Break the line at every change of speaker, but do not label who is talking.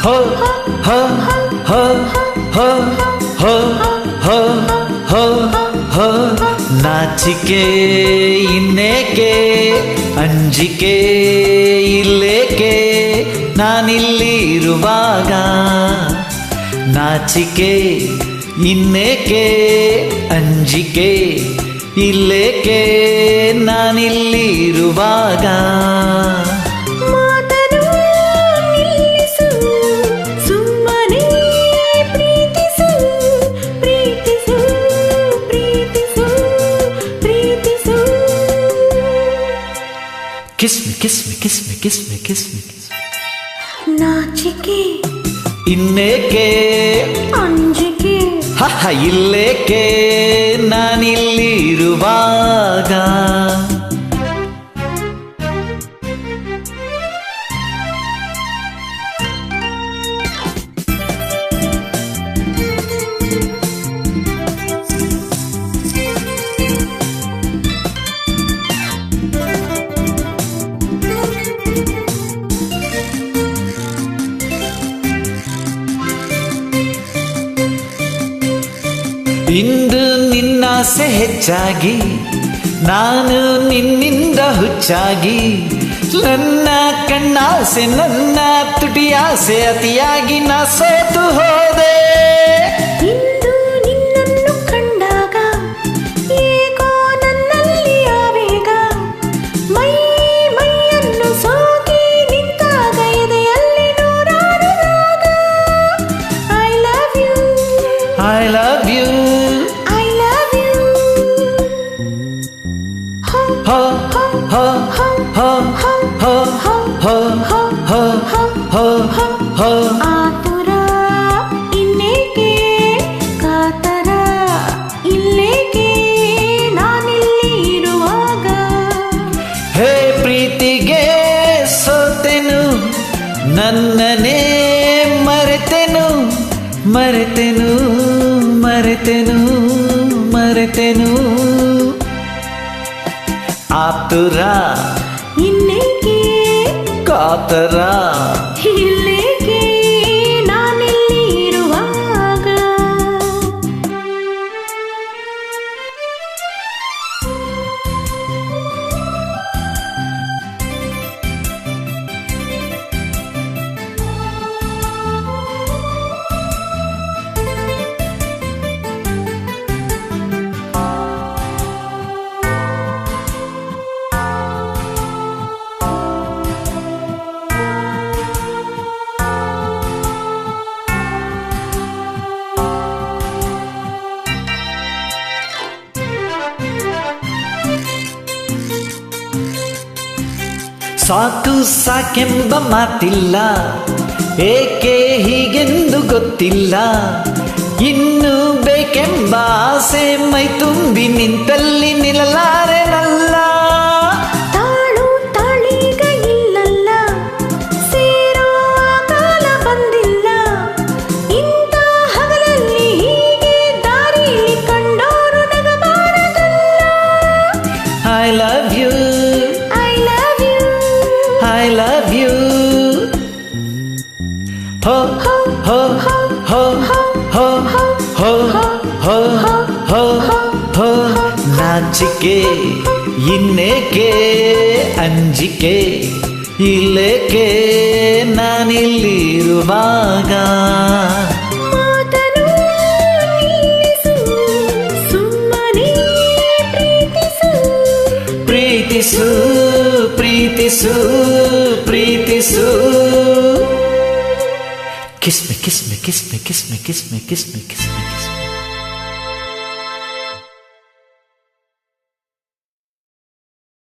ಹ ಹ ಹ ಹ ಹ ಹ ಹ ಹ ನಾಚಿಕೆ ಇನ್ನೇಕೆ ಅಂಜಿಕೆ ಇಲ್ಲೇಕೆ ನಾನಿಲ್ಲಿ ಇರುವಾಗ ನಾಚಿಕೆ ಇನ್ನೇಕೆ ಅಂಜಿಕೆ ಇಲ್ಲೇಕೆ ನಾನಿಲ್ಲಿ ಇರುವಾಗ Kiss me, kiss me, kiss me, kiss me, kiss me, kiss me.
ನಾಚಿಕೆ
ಇನ್ನೇಕೆ
ಅಂಜಿಕೆ
ಇಲ್ಲೇಕೆ ನಾನಿಲ್ಲಿ ಇರುವಾಗ ಇಂದು ನಿನ್ನಾಸೆ ಹೆಚ್ಚಾಗಿ ನಾನು ನಿನ್ನಿಂದ ಹುಚ್ಚಾಗಿ ನನ್ನ ಕಣ್ಣಾಸೆ ನನ್ನ ತುಟಿಯಾಸೆ ಅತಿಯಾಗಿ ನಾ ಸೋತು ಹೋದೆ
ಇಂದು ನಿನ್ನನ್ನು ಕಂಡಾಗ ಏಕೋ ನನ್ನಲ್ಲಿ ಆವೇಗ ಮೈಯನ್ನು ಸೋಕಿ ನಿಂತಾಗ ಎದೆಯಲ್ಲಿ ನೂರಾರು ರಾಗ I love you
I love you ಹ ಹ ಹ ಹ ಹ ಹ ಹ
ಆತುರ ಇನ್ನೇಕೆ ಕಾತರ ಇಲ್ಲೇಕೆ ನಾನಿಲ್ಲಿ ಇರುವಾಗ
ಹೇ ಪ್ರೀತಿಗೆ ಸೋತೆನು ನನ್ನನೇ ಮರೆತೆನು ಮರೆತೆನು ಮರೆತೆನು ಮರೆತೆನು ಆತುರ
ಇನ್ನೇಕೆ
ಕಾತರ
ಇಲ್ಲೇಕೆ ನಾನಿಲ್ಲಿ ಇರುವಾಗ
ಸಾಕು ಸಾಕೆಂಬ ಮಾತಿಲ್ಲ ಏಕೆ ಹೀಗೆಂದು ಗೊತ್ತಿಲ್ಲ ಇನ್ನು ಬೇಕೆಂಬ ಆಸೆ ಮೈ ತುಂಬಿ ನಿಂತಲ್ಲಿ ನಿಲ್ಲಲಾರೆನಲ್ಲ
ತಾಳು ತಾಳೀಗ ಇಲ್ಲಲ್ಲ ಸೇರೋ ಕಾಲ ಬಂದಿಲ್ಲ ಇಂಥ ಹಗಲಲ್ಲಿ ಹೀಗೆ ದಾರಿಲಿ ಕಂಡೋರು ನಗಬಾರದಲ್ಲ
I love you I love you. Ho ho ho ho ho ho ho ho ನಾಚಿಕೆ ಇನ್ನೇಕೆ ಅಂಜಿಕೆ ಇಲ್ಲೇಕೆ ನಾನಿಲ್ಲಿರುವಾಗ
ಮಾತನು ನಿಲ್ಲಿಸು ಸುಮ್ಮನೆ ಪ್ರೀತಿಸು
ಪ್ರೀತಿಸು ಪ್ರೀತಿಸು Kiss me, kiss me, kiss me, kiss me, kiss me, kiss me, kiss me.